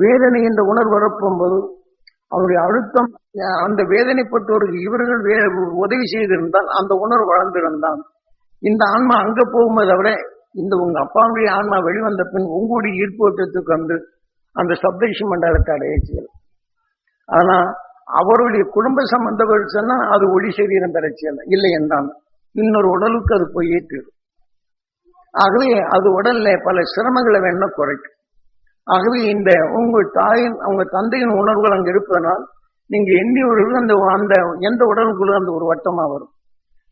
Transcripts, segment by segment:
வேதனை என்ற உணர்வு வரப்போகும்போது அவருடைய அழுத்தம், அந்த வேதனைப்பட்டவருக்கு இவர்கள் உதவி செய்திருந்தால் அந்த உணர்வு வளர்ந்திருந்தான். இந்த ஆன்மா அங்க போகும்போது விட இந்த உங்க அப்பாவுடைய ஆன்மா வெளிவந்த பின் உங்களுடைய ஈர்ப்பு ஓட்டத்துக்கு வந்து அந்த சப்தரிஷி மண்டலத்தை அடைய செய்யலாம். ஆனா அவருடைய குடும்ப சம்பந்தப்பட்டு சொன்னா அது ஒளி சரீரம் பெற செய்யலாம். இல்லை என்றால் இன்னொரு உடலுக்கு அது போய் ஏற்றிடும். ஆகவே அது உடல்ல பல சிரமங்களை வேணா குறைக்கும். ஆகவே இந்த உங்கள் தாயின் உங்க தந்தையின் உணர்வுகள் அங்க இருப்பதனால் நீங்க எண்ணியவர்கள் அந்த எந்த உடலுக்குள்ள அந்த ஒரு வட்டமா வரும்.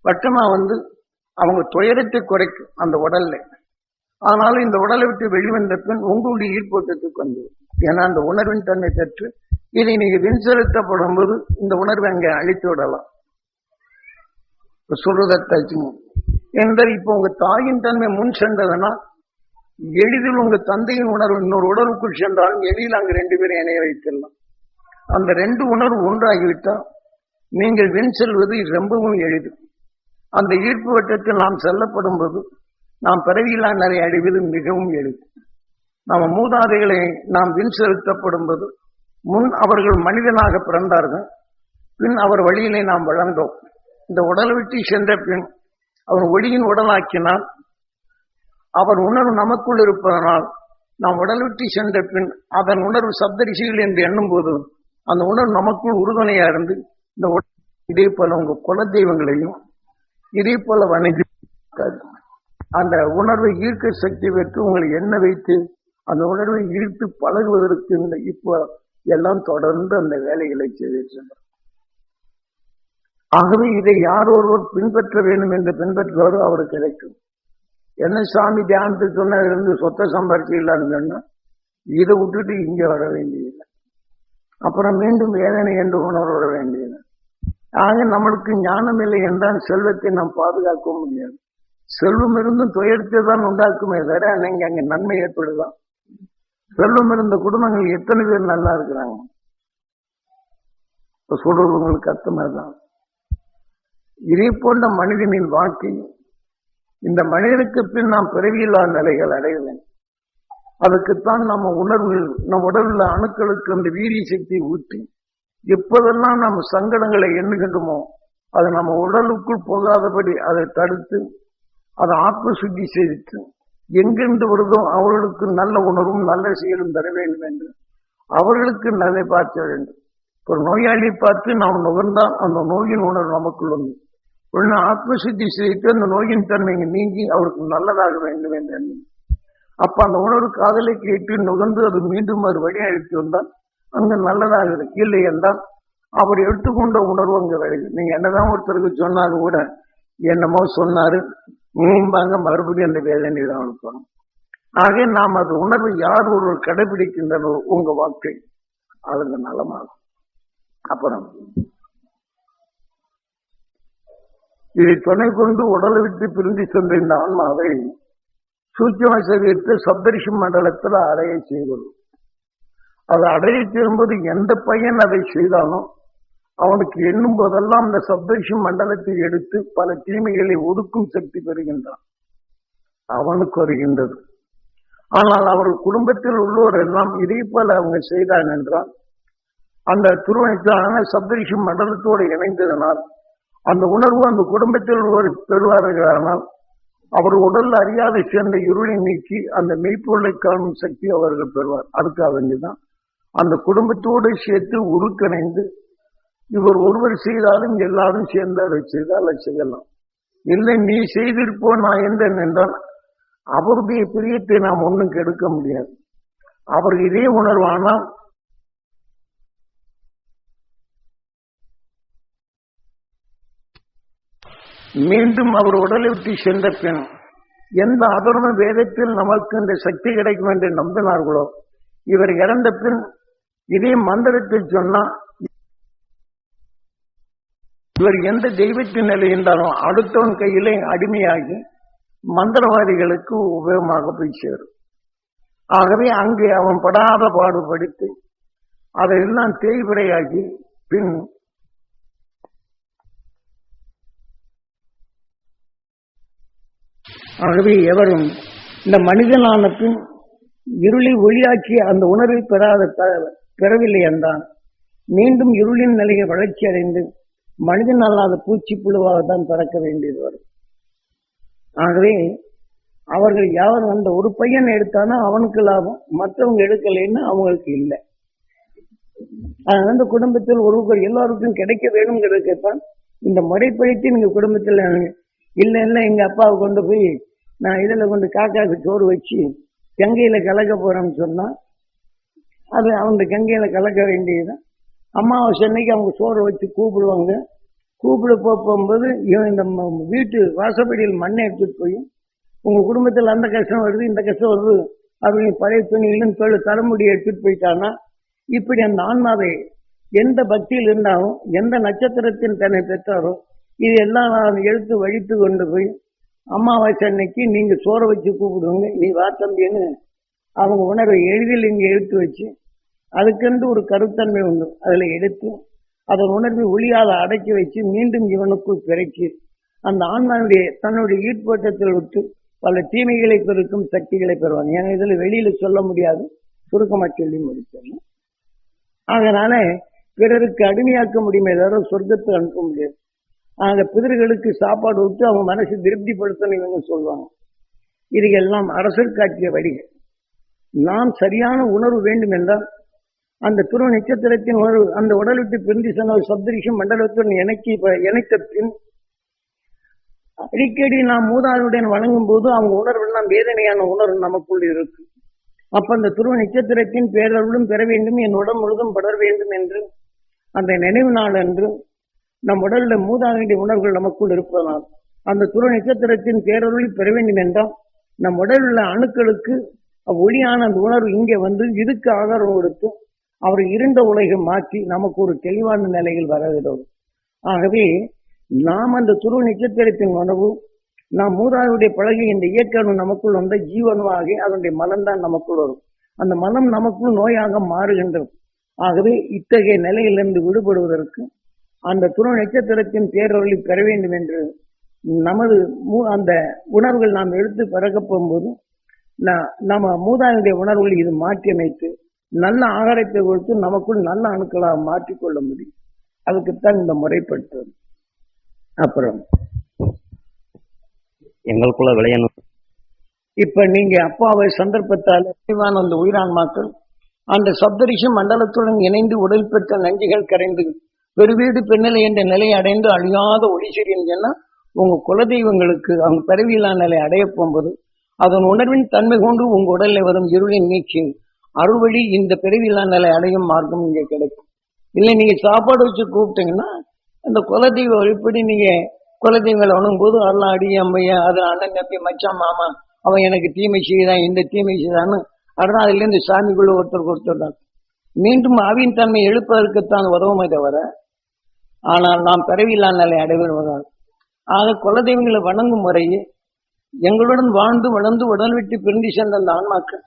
வட்டமா வந்து அவங்க துயரத்தை குறைக்கும் அந்த உடல்ல. அதனால இந்த உடலை விட்டு வெளிவந்த பின் உங்களுடைய ஈர்ப்போட்டத்துக்கு வந்து, ஏன்னா அந்த உணர்வின் தன்மை பெற்று இதை நீங்க விண்செலுத்தப்படும் போது இந்த உணர்வை அங்க அழித்து விடலாம். சொல்றதாச்சும் என்றால் இப்ப உங்க தாயின் தன்மை முன் சென்றதுன்னா எளிதில் உங்க தந்தையின் உணர்வு இன்னொரு உடலுக்குள் சென்றாலும் எளிதில் அங்கு ரெண்டு பேரும் இணைய வைத்திடலாம். அந்த ரெண்டு உணர்வு ஒன்றாகிவிட்டால் நீங்கள் விண் செல்வது ரொம்பவும் எளிது. அந்த ஈர்ப்பு வட்டத்தில் நாம் செல்லப்படும் போது நாம் பிறவியில்லா நிலை அடைவது மிகவும் எளிது. நம்ம மூதாதைகளை நாம் விண் செலுத்தப்படும் போது முன் அவர்கள் மனிதனாக பிறந்தார்கள், பின் அவர் வழியிலே நாம் வளர்ந்தோம். இந்த உடலை விட்டு சென்ற பின் அவர் ஒளியின் உடலாக்கினால் அவர் உணர்வு நமக்குள் இருப்பதனால் நாம் உடல் விட்டு சென்ற பின் அதன் உணர்வு சப்தரிஷிகள் என்று எண்ணும் போது அந்த உணர்வு நமக்குள் உறுதுணையா இருந்து இந்த இதே போல உங்க குல தெய்வங்களையும் இதே போல வணங்கி அந்த உணர்வை ஈர்க்க சக்தி பெற்று உங்களை எண்ண வைத்து அந்த உணர்வை ஈர்த்து பழகுவதற்கு இந்த இப்போ எல்லாம் தொடர்ந்து அந்த வேலைகளை செய்து. ஆகவே இதை யார் ஒருவர் பின்பற்ற வேண்டும் என்று பின்பற்றுவாரோ அவருக்கு கிடைக்கும். என்ன சாமி தியானத்துக்கு சொன்ன இருந்து சொத்தை சம்பாதிச்சிடலான்னு சொன்னா இதை விட்டுட்டு இங்க வர வேண்டியதில்லை. அப்புறம் மீண்டும் வேதனை என்று உணர்வு வர வேண்டியது. ஆக நம்மளுக்கு ஞானம் இல்லை என்றால் செல்வத்தை நாம் பாதுகாக்க முடியாது. செல்வம் இருந்தும் துயரத்தை தான் உண்டாக்குமே தவிர நீங்க அங்க நன்மை ஏற்படுதான். செல்வம் இருந்த குடும்பங்கள் எத்தனை பேர் நல்லா இருக்கிறாங்க. இப்ப சொல்றது உங்களுக்கு அர்த்தமாதான். இதே போன்ற மனிதனின் வாழ்க்கையும் இந்த மனிதனுக்கு பின் நாம் பிறவியில்லா நிலைகள் அடைய வேண்டும். அதுக்குத்தான் நம்ம உணர்வுகள் நம் உடலுள்ள அணுக்களுக்கு அந்த வீரிய சக்தியை ஊற்றி எப்போதெல்லாம் நம்ம சங்கடங்களை எண்ணுகின்றோமோ அது நம்ம உடலுக்குள் போகாதபடி அதை தடுத்து அதை ஆத்ம சுத்தி செய்து எங்கிருந்து வருதோ அவர்களுக்கு நல்ல உணர்வும் நல்ல செயலும் தர வேண்டும் என்று அவர்களுக்கு நல்லை பார்க்க வேண்டும். ஒரு நோயாளியை பார்த்து நாம் நுகர்ந்தால் அந்த நோயின் உணர்வு நமக்குள் வந்து ஒன்று ஆத்ம சுத்தி செய்து அந்த நோயின் தன்மையை நீங்கி அவருக்கு நல்லதாக வேண்டும் என்று அப்ப அந்த உணர்வு காதலை கேட்டு நுகர்ந்து அது மீண்டும் அது வழியழைத்து வந்தால் அங்க நல்லதாக இருக்கு. இல்லை என்றால் அவர் எடுத்துக்கொண்ட உணர்வு அங்க வருது. நீங்க என்னதான் ஒருத்தருக்கு சொன்னாலும் கூட என்னமோ சொன்னாரு மீம்பாங்க மறுபடியும் அந்த வேதனை தான் அனுப்பணும். ஆக நாம் அது உணர்வை யார் ஒருவர் கடைபிடிக்கின்றனோ உங்க வாழ்க்கை அதுங்க நலமாகும். அப்புறம் இதை துணை கொண்டு உடலை விட்டு பிரிந்து சென்ற இந்த ஆன்மாவை சூட்சும சரீரத்தில் சப்தரிஷி மண்டலத்தில் அடைய செய்வது. அதை அடைய செய்யும்போது எந்த பையன் அதை செய்தாலும் அவனுக்கு எண்ணும் போதெல்லாம் அந்த சப்தரிஷி மண்டலத்தை எடுத்து பல தீமைகளை ஒதுக்கும் சக்தி பெறுகின்றான். அவனுக்கு வருகின்றது. ஆனால் அவர்கள் குடும்பத்தில் உள்ளோர் எல்லாம் இதே போல அவங்க செய்தாங்க என்றால் அந்த துருவனைக்கான சப்தரிஷி மண்டலத்தோடு இணைந்ததனால் அந்த உணர்வு அந்த குடும்பத்தில் உள்ளவர் பெறுவார்களானால் அவர் உடல் அறியாத சேர்ந்த இருளை நீக்கி அந்த மெய்ப்பொருளை காணும் சக்தி அவர்கள் பெறுவார். அதுக்காக வேண்டிதான் அந்த குடும்பத்தோடு சேர்த்து உருக்கிணைந்து இவர் ஒருவர் செய்தாலும் எல்லாரும் சேர்ந்து அதை செய்தால் அதை செய்யலாம். இல்லை நீ செய்திருப்போ நான் என்றேன் என்றால் அவருடைய பிரியத்தை நாம் ஒன்றும் கெடுக்க முடியாது. அவர் இதே உணர்வானால் மீண்டும் அவர் உடலை விட்டு சென்ற பின் எந்த அதர்ம வேதத்தில் நமக்கு இந்த சக்தி கிடைக்கும் என்று நம்பினார்களோ இவர் இறந்த பின் இதே மந்திரத்தை சொன்னா இவர் எந்த தெய்வத்தின் நிலை இருந்தாலும் அடுத்தவன் கையிலே அடிமையாகி மந்திரவாதிகளுக்கு உபயோகமாக போய் சேரும். ஆகவே அங்கே அவன் படாத பாடுபடுத்தி அதையெல்லாம் தேய்விரையாகி பின் ஆகவே எவரும் இந்த மனிதனான பின் இருளை ஒளியாக்கி அந்த உணர்வை பெறவில்லை என்றால் மீண்டும் இருளின் நிலையை வளர்ச்சி அடைந்து மனிதன் அல்லாத பூச்சி புழுவாகத்தான் பிறக்க வேண்டியது வரும். ஆகவே அவர்கள் யாரும் அந்த ஒரு பையன் எடுத்தானா அவனுக்கு லாபம், மற்றவங்க எடுக்கலைன்னா அவங்களுக்கு இல்லை. அந்த குடும்பத்தில் ஒருவர் எல்லாருக்கும் கிடைக்க வேணுங்கிறதுக்குத்தான் இந்த முறைப்படுத்தி நீங்க குடும்பத்தில் இல்ல இல்ல எங்க அப்பாவை கொண்டு போய் நான் இதுல கொண்டு காக்காவுக்கு சோறு வச்சு கங்கையில கலக்க போறேன்னு சொன்னா அது அவங்க கங்கையில கலக்க வேண்டியதுதான். அம்மாவாசை அன்னைக்கு அவங்க சோறு வச்சு கூப்பிடுவாங்க. கூப்பிட போகும்போது இவன் இந்த வீட்டு வாசப்படியில் மண்ணை எடுத்துட்டு போய் உங்க குடும்பத்தில் அந்த கஷ்டம் வருது இந்த கஷ்டம் வருது அப்படின்னு பழைய துணியிலும் தலைமுடியை எடுத்துட்டு போயிட்டான்னா இப்படி அந்த ஆன்மாவை எந்த பக்தியில் இருந்தாலும் எந்த நட்சத்திரத்தின் தன்னை பெற்றாரோ இது எல்லாம் நான் எடுத்து வழித்து கொண்டு போய் அம்மாவாசை அன்னைக்கு நீங்க சோறை வச்சு கூப்பிடுவாங்க, நீ வா தம்பின்னு அவங்க உணர்வை எளிதில் இங்க எடுத்து வச்சு அதுக்கென்று ஒரு கருத்தன்மை உண்டு. அதுல எடுத்து அதன் உணர்வை ஒளியாத அடக்கி வச்சு மீண்டும் இவனுக்குள் பிறக்கி அந்த ஆன்மாவுடைய தன்னுடைய ஈர்ப்போட்டத்தில் விட்டு பல தீமைகளை பெருக்கும் சக்திகளை பெறுவாங்க. ஏன்னா இதுல வெளியில சொல்ல முடியாது, சுருக்கமா சொல்லி முடிச்சோம். அதனால பிறருக்கு அடிமையாக்க முடியுமே தவிர சொர்க்கத்தை அனுப்ப முடியாது. ஆக பிதர்களுக்கு சாப்பாடு விட்டு அவங்க மனசு திருப்திப்படுத்தணும் சொல்லுவாங்க. இது எல்லாம் அரசர் காட்டிய வழிகள். நாம் சரியான உணர்வு வேண்டும் என்றால் அந்த துருவ நட்சத்திரத்தின் உணர்வு அந்த உடல் விட்டு பிரிந்து சென்ற சப்தரிஷம் மண்டலத்துடன் இணைத்த பின் அடிக்கடி நாம் மூதாதையுடன் வணங்கும் போது அவங்க உணர்வெல்லாம் வேதனையான உணர்வு நமக்குள் இருக்கு. அப்ப அந்த துருவ நட்சத்திரத்தின் பேரருளும் பெற வேண்டும், என் உடல் முழுதும் படர வேண்டும் என்று அந்த நினைவு நாள் அன்று நம் உடல்ல மூதாதையுடைய உணர்வுகள் நமக்குள் இருப்பதனால் அந்த துருவ நட்சத்திரத்தின் பேரருளை பெற வேண்டும் என்றால் நம் உடலில் உள்ள அணுக்களுக்கு ஒளியான அந்த உணர்வு இங்கே வந்து இதுக்கு ஆதாரம் கொடுத்து அவர் இருண்ட உலகை மாற்றி நமக்கு ஒரு தெளிவான நிலையில் வரவிடும். ஆகவே நாம் அந்த துருவ நட்சத்திரத்தின் உணர்வு நாம் மூதாதையுடைய பழகி இந்த இயக்கணு நமக்குள் வந்த ஜீவனுவாகி அதனுடைய மலம்தான் நமக்குள் வரும். அந்த மலம் நமக்குள் நோயாக மாறுகின்றது. ஆகவே இத்தகைய நிலையிலிருந்து விடுபடுவதற்கு அந்த துருவ நட்சத்திரத்தின் பேரொழி பெற வேண்டும் என்று நமது அந்த உணர்வுகள் நாம் எடுத்து பிறக்க போகும்போது நம்ம மூதாதையுடைய உணர்வுகள் இது மாற்றி அமைத்து நல்ல ஆகாரத்தை கொடுத்து நமக்குள் நல்ல அணுக்களாக மாற்றிக்கொள்ள முடியும். அதுக்குத்தான் இந்த முறைப்பட்டது. அப்புறம் எங்களுக்குள்ள விளையணும். இப்ப நீங்க அப்பாவை சந்தர்ப்பத்தால் அந்த உயிரான்மாக்கள் அந்த சப்தரிஷி மண்டலத்துடன் இணைந்து உடல் பெற்ற நஞ்சுகள் கரைந்து பெருவீடு பெண்ணிலை என்ற நிலையை அடைந்து அழியாத ஒளிசீரியன் சொன்னா உங்க குலதெய்வங்களுக்கு அவங்க பிறவியில்லா நிலை அடைய போகும்போது அதன் உணர்வின் தன்மை கொண்டு உங்க உடல்ல வரும் இருளின் நீக்கி அறுவழி இந்த பிறவியில்லா நிலை அடையும் மார்க்கம் இங்கே கிடைக்கும். இல்லை நீங்க சாப்பாடு வச்சு கூப்பிட்டீங்கன்னா அந்த குலதெய்வ வழிபடி நீங்க குலதெய்வங்களை வணங்கும் போது அருளா அடி அம்மையா அது அண்ணன் தம்பி மச்சான் மாமா அவன் எனக்கு தீமை செய்தான் இந்த தீமை செய்தான்னு அதனால் அதுல இருந்து சாமிக்குள்ள ஒருத்தர் தான் மீண்டும் ஆவியின் தன்மை எழுப்பதற்குத்தான் உதவுமே தவிர ஆனால் நாம் பிறவியில்லா நிலை அடைவதால் ஆக குலதெய்வங்களை வணங்கும் முறையே எங்களுடன் வாழ்ந்து வளர்ந்து உடல் விட்டு பிரிந்து சென்ற அந்த ஆன்மாக்கள்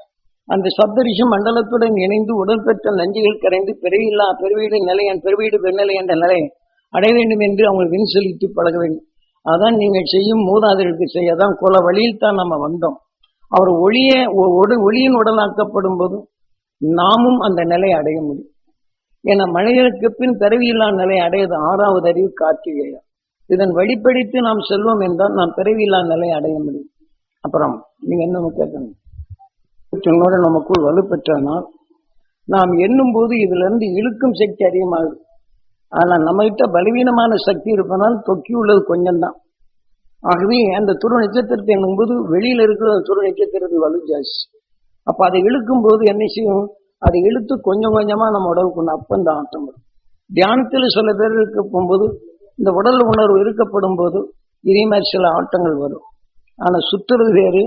அந்த சப்தரிஷி மண்டலத்துடன் இணைந்து உடல் பெற்ற நஞ்சுகள் கரைந்து பிறவியில்லா பெருவீடு நிலையன் பெருவீடு பெருநிலை என்ற நிலை அடைய வேண்டும் என்று அவங்க வின் செலுத்தி பழக வேண்டும். அதான் நீங்கள் செய்யும் மூதாதையருக்கு செய்யதான் குல வழியில் தான் நம்ம வந்தோம். அவர் ஒளியின் உடலாக்கப்படும் போது நாமும் அந்த நிலை அடைய முடியும். என மனிதனுக்கு பின் பிறவியில்லா நிலை அடையது 6வது அறிவு கார்த்திகேயா. இதன் வழிபடித்து நாம் செல்வோம் என்றால் நாம் பிறவியில்லா நிலை அடைய முடியும். அப்புறம் நீங்க என்ன கேட்கணும், நமக்குள் வலுப்பெற்றானால் நாம் எண்ணும் போது இதுல இருந்து இழுக்கும் சக்தி அதிகமாகுது. ஆனா நம்ம கிட்ட பலவீனமான சக்தி இருப்பதால் தொக்கி உள்ளது கொஞ்சம் தான். ஆகவே அந்த துருவ நட்சத்திரத்தை எண்ணும்போது வெளியில இருக்கிற துருவ நட்சத்திரத்துக்கு வலு ஜாஸ்தி. அப்ப அதை இழுக்கும் போது என்ன செய்யும், அதை இழுத்து கொஞ்சம் கொஞ்சமா நம்ம உடலுக்கு அப்ப இந்த ஆட்டம் வரும். தியானத்தில் சில பேர் இருக்க போகும்போது இந்த உடல் உணர்வு இருக்கப்படும் போது இதே மாதிரி சில ஆட்டங்கள் வரும். ஆனா சுத்துறது வேறு,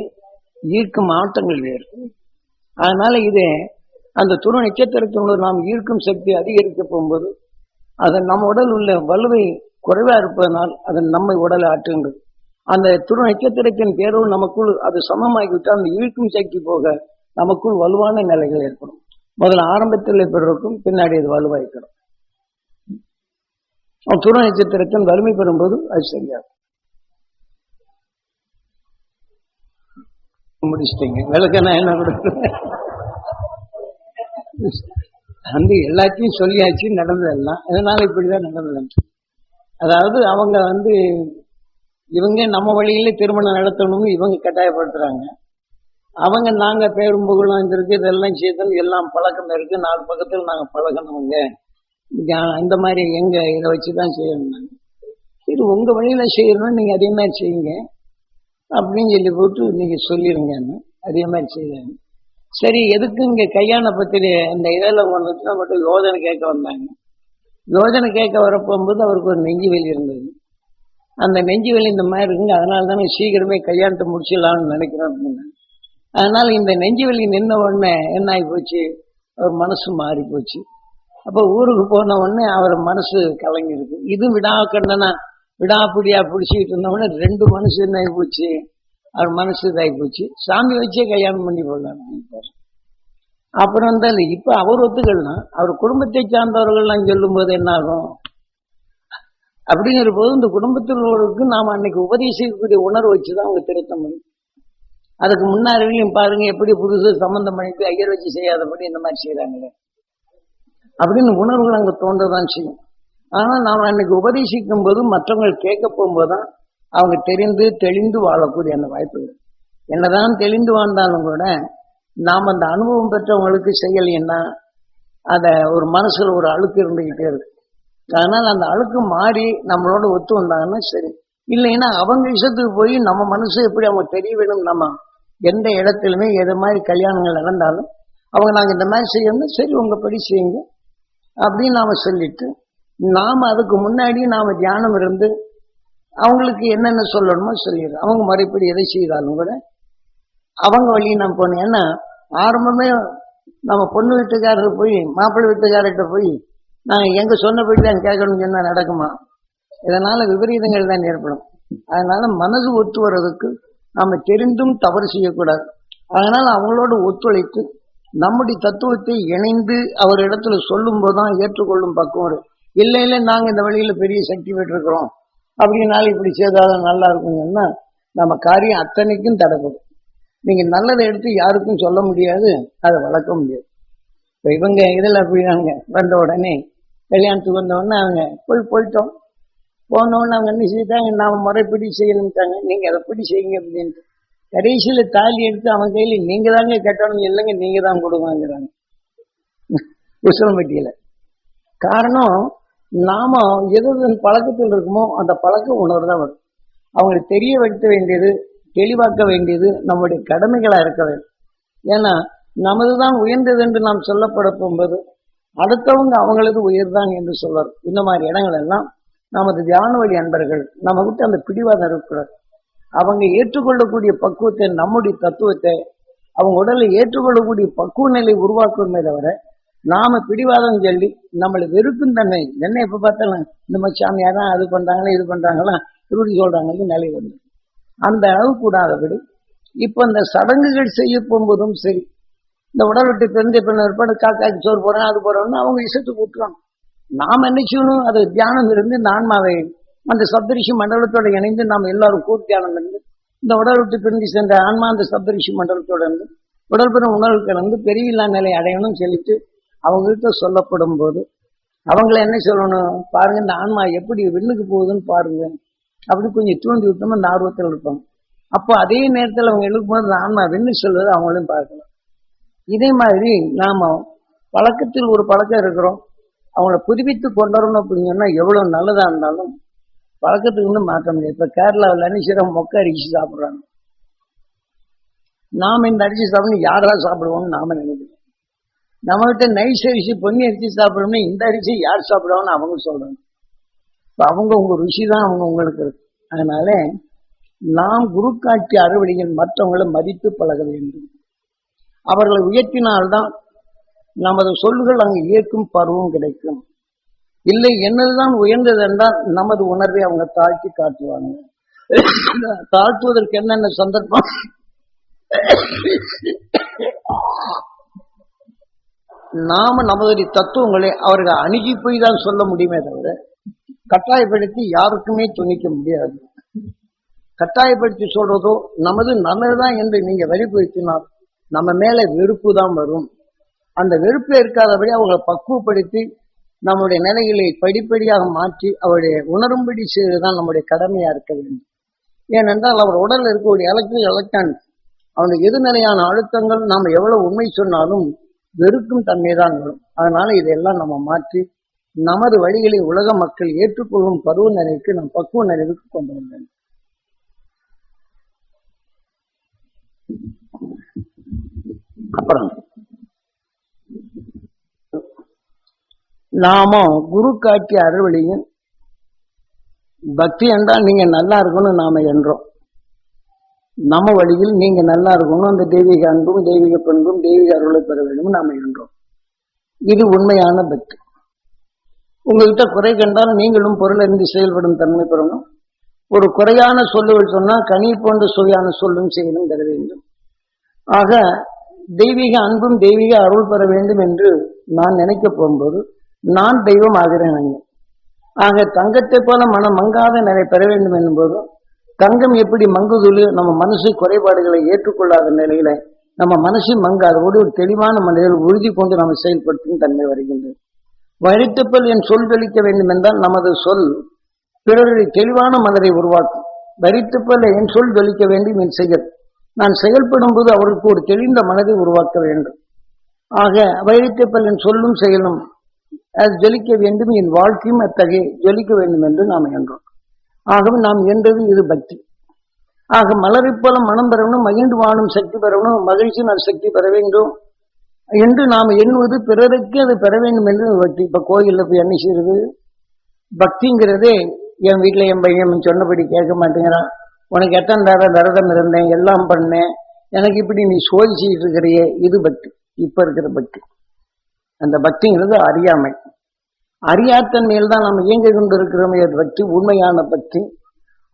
ஈர்க்கும் ஆட்டங்கள் வேறு. அதனால இது அந்த துருவ நட்சத்திரத்தினுடைய நாம் ஈர்க்கும் சக்தி அதிகரிக்க போகும்போது அதன் நம்ம உடல் உள்ள வலுவை குறைவா இருப்பதனால் அதன் நம்மை உடலை ஆற்றுகின்றது. அந்த துருவ நட்சத்திரத்தின் பேரோடு நமக்குள் அது சமமாகிவிட்டால் அந்த ஈர்க்கும் சக்தி போக நமக்குள் வலுவான நிலைகள் ஏற்படும். முதல்ல ஆரம்பத்தில் பெறுவதற்கும் பின்னாடி அது வலுவாய்க்கிறோம். துருவ நட்சத்திரத்தின் வலிமை பெறும்போது அது சரியாகும். முடிச்சிட்டீங்க. விளக்க நான் என்ன கொடுக்குறேன்? வந்து எல்லாத்தையும் சொல்லியாச்சு, நடந்ததெல்லாம் அதனால இப்படிதான் நடந்தது. அதாவது அவங்க வந்து இவங்க நம்ம வழியில திருமணம் நடத்தணும்னு இவங்க கட்டாயப்படுத்துறாங்க. அவங்க நாங்க பேரும் புகழும் இருக்கு, இதெல்லாம் செய்தோம், எல்லாம் பழக்கம் இருக்கு, 4 பக்கத்தில் நாங்க பழகணுங்க, இந்த மாதிரி எங்க இதை வச்சுதான் செய்யணும். சரி, உங்க வழியில செய்யணும், நீங்க அதே மாதிரி செய்யுங்க அப்படின்னு சொல்லி போட்டு நீங்க சொல்லிருங்கன்னு அதே மாதிரி செய்யறாங்க. சரி, எதுக்கு இங்க கல்யாண பத்திரிகை அந்த இதெல்லாம் கொண்டு வச்சு மட்டும் யோஜனை கேட்க வந்தாங்க. யோஜனை கேட்க வரப்போகும்போது அவருக்கு ஒரு நெஞ்சு வலி இருந்தது. அந்த நெஞ்சு வலி இந்த மாதிரி இருக்குங்க, அதனால தானே சீக்கிரமே கல்யாணத்தை முடிச்சிடலாம்னு நினைக்கிறோம் அப்படின்னா. அதனால இந்த நெஞ்சு வலி நின்ன உடனே என்ன ஆகி போச்சு, அவர் மனசு மாறி போச்சு. அப்ப ஊருக்கு போன உடனே அவர் மனசு கலங்கிருக்கு. இது விடாக்கண்டனா விடாப்பிடியா பிடிச்சிக்கிட்டு இருந்தவொடனே 2 மனசு என்ன ஆகி போச்சு, அவர் மனசு இதாகி போச்சு. சாமி வச்சே கல்யாணம் பண்ணி போடலாம் அப்படின்ட்டார். அப்புறம் இருந்தால் இப்ப அவர் ஒத்துக்கலாம், அவர் குடும்பத்தை சார்ந்தவர்கள்லாம் சொல்லும் போது என்ன ஆகும் அப்படிங்கிற போது இந்த குடும்பத்தில் உள்ளவருக்கு நாம அன்னைக்கு உபதேசிக்கக்கூடிய உணர்வு வச்சுதான் அவங்க திருத்த முடியும். அதுக்கு முன்னாடியும் பாருங்க எப்படி புதுசு சம்பந்தம் பண்ணிட்டு ஐயர் வச்சு செய்யாதபடி இந்த மாதிரி செய்யறாங்களே அப்படின்னு உணர்வுகள் அங்க தோன்றதான் செய்யும். ஆனா நாம அன்னைக்கு உபதேசிக்கும் போது மற்றவங்க கேட்க போகும்போதுதான் அவங்க தெரிந்து தெளிந்து வாழக்கூடிய அந்த வாய்ப்புகள். என்னதான் தெளிந்து வாழ்ந்தாலும் கூட நாம் அந்த அனுபவம் பெற்றவங்களுக்கு செய்யலைன்னா அத ஒரு மனசுல ஒரு அழுக்கு இருந்துகிட்டே இருக்கு. அதனால அந்த அழுக்கு மாறி நம்மளோட ஒத்து வந்தாங்கன்னா சரி, இல்லைன்னா அவங்க இஷ்டத்துக்கு போய் நம்ம மனசு எப்படி அவங்க தெரிய வேணும். நம்ம எந்த இடத்துலையுமே எது மாதிரி கல்யாணங்கள் நடந்தாலும் அவங்க நாங்க இந்த மாதிரி செய்யணும், சரி உங்க படி செய்யுங்க அப்படின்னு நாம சொல்லிட்டு நாம அதுக்கு முன்னாடி நாம தியானம் இருந்து அவங்களுக்கு என்னென்ன சொல்லணுமோ சொல்லிடுறோம். அவங்க முறைப்படி எதை செய்தாலும் கூட அவங்க வழியை நம்ம போனோம். ஏன்னா ஆரம்பமே நம்ம பொண்ணு வீட்டுக்காரர் போய் மாப்பிள்ளை வீட்டுக்காரர்கிட்ட போய் நாங்க எங்க சொன்னபடி தான் கேட்கணும்னு சொன்னா நடக்குமா? இதனால விபரீதங்கள் தான் ஏற்படும். அதனால மனது ஒத்து வர்றதுக்கு நாம தெரிந்தும் தவறு செய்யக்கூடாது. அதனால அவங்களோட ஒத்துழைத்து நம்முடைய தத்துவத்தை இணைந்து அவர் இடத்துல சொல்லும் போதுதான் ஏற்றுக்கொள்ளும் பக்குவம். இல்லை இல்லை நாங்க இந்த வழியில பெரிய சக்தி பெற்றிருக்கிறோம் அப்படின்னால இப்படி செய்தாலும் நல்லா இருக்குங்கன்னா நம்ம காரியம் அத்தனைக்கும் தடைப்படும். நீங்க நல்லதை எடுத்து யாருக்கும் சொல்ல முடியாது, அதை வளர்க்க முடியாது. இப்ப இவங்க இதுல அப்படிதாங்க, வந்த உடனே கல்யாணத்துக்கு வந்த உடனே அவங்க போயிட்டோம். போனோன்னு அவங்க என்ன செய்தாங்க, நாம முறைப்படி செய்யணும்ட்டாங்க. நீங்க அதை படி செய்யுங்க அப்படின்ட்டு கடைசியில தாலி எடுத்து அவன் கையில நீங்க தாங்க கட்டணும், இல்லைங்க நீங்க தான் கொடுங்கிறாங்க உசலம்பட்டியில. காரணம் நாம எது பழக்கத்தில் இருக்குமோ அந்த பழக்க உணர்வு தான் வரும். அவங்களுக்கு தெரிய வைக்க வேண்டியது, தெளிவாக்க வேண்டியது நம்முடைய கடமைகளா இருக்க வேண்டும். ஏன்னா நமதுதான் உயர்ந்தது என்று நாம் சொல்லப்பட போகும்போது அடுத்தவங்க அவங்களது உயர்ந்தாங்க என்று சொல்வார். இந்த மாதிரி இடங்கள் எல்லாம் நமது தியான வழி அன்பர்கள் நம்ம கிட்ட அந்த பிடிவாதம் இருக்கக்கூடாது. அவங்க ஏற்றுக்கொள்ளக்கூடிய பக்குவத்தை, நம்முடைய தத்துவத்தை அவங்க உடலை ஏற்றுக்கொள்ளக்கூடிய பக்குவ நிலை உருவாக்குமே தவிர நாம பிடிவாதம் சொல்லி நம்மளை வெறுக்கும் தன்மை என்ன எப்ப பார்த்தாலும் இந்த மாதிரி சாமியாதான் அது பண்றாங்களா இது பண்றாங்களா இப்படி சொல்றாங்கன்னு நிலை வந்து அந்த அளவு கூடாதபடி இப்ப இந்த சடங்குகள் செய்ய போகும்போதும் சரி, இந்த உடல் விட்டு தெரிஞ்ச பின்ன ஏற்பாடு காக்காய்க்கு சோறு போறேன் அது போறோம்னு அவங்க இஷ்டத்துக்கு விட்டுறாங்க. நாம் என்ன செய்யணும், அது தியானம் இருந்து இந்த ஆன்மாவை அந்த சப்தரிஷி மண்டலத்தோட இணைந்து நாம் எல்லாரும் கூட்டு தியானம் இருந்து இந்த உடல் விட்டு பிரிஞ்சு சென்ற ஆன்மா அந்த சப்தரிஷி மண்டலத்தோட இருந்து உடல் பெறும் உணர்வு கலந்து பெரியவில்லா நிலை அடையணும் சொல்லிட்டு அவங்ககிட்ட சொல்லப்படும் போது அவங்கள என்ன சொல்லணும், பாருங்க இந்த ஆன்மா எப்படி விண்ணுக்கு போகுதுன்னு பாருங்க அப்படி கொஞ்சம் தூண்டி விட்டோம். அந்த ஆர்வத்தில் இருப்பாங்க. அப்போ அதே நேரத்தில் அவங்க எழுக்கும்போது அந்த ஆன்மா விண்ணு சொல்வது அவங்களையும் பார்க்கலாம். இதே மாதிரி நாம பழக்கத்தில் ஒரு பழக்கம் இருக்கிறோம், அவங்கள புதுப்பித்து கொண்டு வரணும் அப்படின்னு சொன்னா எவ்வளவு நல்லதா இருந்தாலும் பழக்கத்துக்கு வந்து மாற்ற முடியாது. இப்ப கேரளாவில் அரிசிரம் மொக்க அரிசி சாப்பிடுறாங்க. நாம இந்த அரிசி சாப்பிடணும் யாரா சாப்பிடுவோம்னு நாம நினைக்கிறோம். நம்ம கிட்ட நைஸ் அரிசி பொன்னி அரிசி சாப்பிடணும்னா இந்த அரிசி யார் சாப்பிடுவாங்கன்னு அவங்க சொல்றாங்க. இப்ப அவங்க உங்க ருசி தான் அவங்க உங்களுக்கு இருக்கு. அதனால நாம் குரு காட்சி அறுவடைகள் மற்றவங்களை மதித்து பழக வேண்டும். அவர்களை உயர்த்தினால்தான் நமது சொல்லுகள் அங்கு ஏற்கும் பருவம் கிடைக்கும். இல்லை என்னதுதான் உயர்ந்தது என்றால் நமது உணர்வை அவங்க தாழ்த்தி காட்டுவாங்க. தாழ்த்துவதற்கு என்னென்ன சந்தர்ப்பம், நாம நமது தத்துவங்களை அவர்கள் அணுகி போய் தான் சொல்ல முடியுமே தவிர கட்டாயப்படுத்தி யாருக்குமே துணிக்க முடியாது. கட்டாயப்படுத்தி சொல்றதோ நமது நல்லதுதான் என்று நீங்க வெளிப்படுத்தினால் நம்ம மேல வெறுப்பு தான் வரும். அந்த வெறுப்பு இருக்காதபடி அவங்களை பக்குவப்படுத்தி நம்முடைய நிலைகளை படிப்படியாக மாற்றி அவருடைய உணரும்படி செய்வதுதான் நம்முடைய கடமையா இருக்க வேண்டும். ஏனென்றால் அவர் உடல்ல இருக்கக்கூடிய எலக்ட்ரான் அவனுக்கு எதிர்நிலையான அழுத்தங்கள் நாம் எவ்வளவு உண்மை சொன்னாலும் வெறுக்கும் தன்மை தான் வரும். அதனால இதையெல்லாம் நம்ம மாற்றி நமது வழிகளை உலக மக்கள் ஏற்றுக்கொள்ளும் பருவ நிலைக்கு நம் பக்குவ நிலைவுக்கு கொண்டு வந்தோம். அப்புறம் நாம குரு காட்டிய அறுவழியும் பக்தி என்றால் நீங்க நல்லா இருக்கணும் நாம என்றோம். நம்ம வழியில் நீங்க நல்லா இருக்கணும், அந்த தெய்வீக அன்பும் தெய்வீக பண்பும் தெய்வீக அருளை பெற வேண்டும் நாம என்றோம். இது உண்மையான பக்தி. உங்ககிட்ட குறை கண்டால் நீங்களும் பொருள் அறிந்து செயல்படும் தன்மை பெறணும். ஒரு குறையான சொல்லுகள் சொன்னா கனி போன்ற சுவையான சொல்லும் செயலும் பெற வேண்டும். ஆக தெய்வீக அன்பும் தெய்வீக அருள் பெற வேண்டும் என்று நான் நினைக்க போகும்போது நான் தெய்வம் ஆகிறேன். ஆக தங்கத்தை போல மனம் மங்காத நிலை பெற வேண்டும் என்னும்போது தங்கம் எப்படி மங்குதொழு நம்ம மனசு குறைபாடுகளை ஏற்றுக்கொள்ளாத நிலையில நம்ம மனசு மங்காதோடு ஒரு தெளிவான மனிதர்கள் உறுதி கொண்டு நம்ம செயல்படுத்தும் தன்மை வருகின்றது. வழித்தப்பல் என் சொல் தெளிக்க வேண்டும் என்றால் நமது சொல் பிறருடைய தெளிவான மனதை உருவாக்கும். வரித்துப்பல் என் சொல் தெளிக்க வேண்டும் என் செயல் நான் செயல்படும் போது அவருக்கு ஒரு தெளிந்த மனதை உருவாக்க வேண்டும். ஆக வைரித்தப்பல் என் சொல்லும் செயலும் அது ஜொலிக்க வேண்டும், என் வாழ்க்கையும் அத்தகைய ஜொலிக்க வேண்டும் என்று நாம் என்றோம். ஆகவே நாம் என்றது இது பக்தி. ஆக மலரை போல மனம் பெறணும், மகிழ்ந்து வாழும் சக்தி பெறணும், மகிழ்ச்சி நான் சக்தி பெற வேண்டும் என்று நாம் எண்ணுவது பிறருக்கு அது பெற வேண்டும் என்று பக்தி. இப்ப கோயில்ல போய் என்ன செய்யறது? பக்திங்கிறதே என் வீட்டுல என் பையன் சொன்னபடி கேட்க மாட்டேங்கிறான், உனக்கு எத்தனை நேரம் விரதம் இருந்தேன் எல்லாம் பண்ணேன், எனக்கு இப்படி நீ சோதிச்சுட்டு இருக்கிறியே, இது பக்தி. இப்ப இருக்கிற பக்தி அந்த பக்திங்கிறது அறியாமை. அறியாத்தன்மையில் தான் நாம் இயங்கி கொண்டு இருக்கிறோமே அது பக்தி, உண்மையான பக்தி.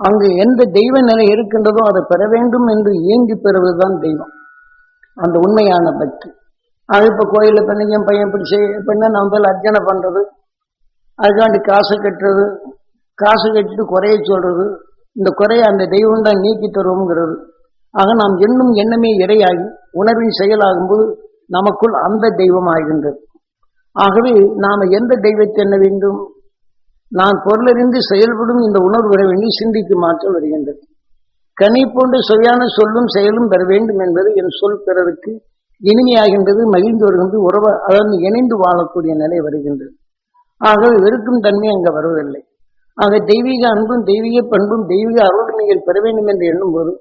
அங்கு எந்த தெய்வ நிலை இருக்கின்றதோ அதை பெற வேண்டும் என்று இயங்கி பெறுவதுதான் தெய்வம், அந்த உண்மையான பக்தி. அது இப்ப கோயில பண்ணி என் பையன் இப்படி செய்ய நம்ம பேர் அர்ச்சனை பண்றது, அதுக்காண்டி காசு கட்டுறது, காசு கட்டிட்டு குறைய சொல்றது, இந்த குறைய அந்த தெய்வம் தான் நீக்கி தருவோங்கிறது. ஆக நாம் எண்ணும் எண்ணமே இறையாகி உணர்வின் செயலாகும்போது நமக்குள் அந்த தெய்வம் ஆகின்றது. ஆகவே நாம எந்த தெய்வத்தை எண்ண வேண்டும்? நான் பொருளறிந்து செயல்படும் இந்த உணர்வு வர வேண்டி சிந்திக்கும் ஆற்றல் வருகின்றது. கனி போன்ற சுவையான சொல்லும் செயலும் பெற வேண்டும் என்பது என் சொல் பிறருக்கு இனிமையாகின்றது, மகிழ்ந்து வருகின்றது, உறவு அதாவது இணைந்து வாழக்கூடிய நிலை வருகின்றது. ஆகவே வெறுக்கும் தன்மை அங்க வருவதில்லை. ஆக தெய்வீக அன்பும் தெய்வீக பண்பும் தெய்வீக அருள் நீங்கள் பெற வேண்டும் என்று எண்ணும் போது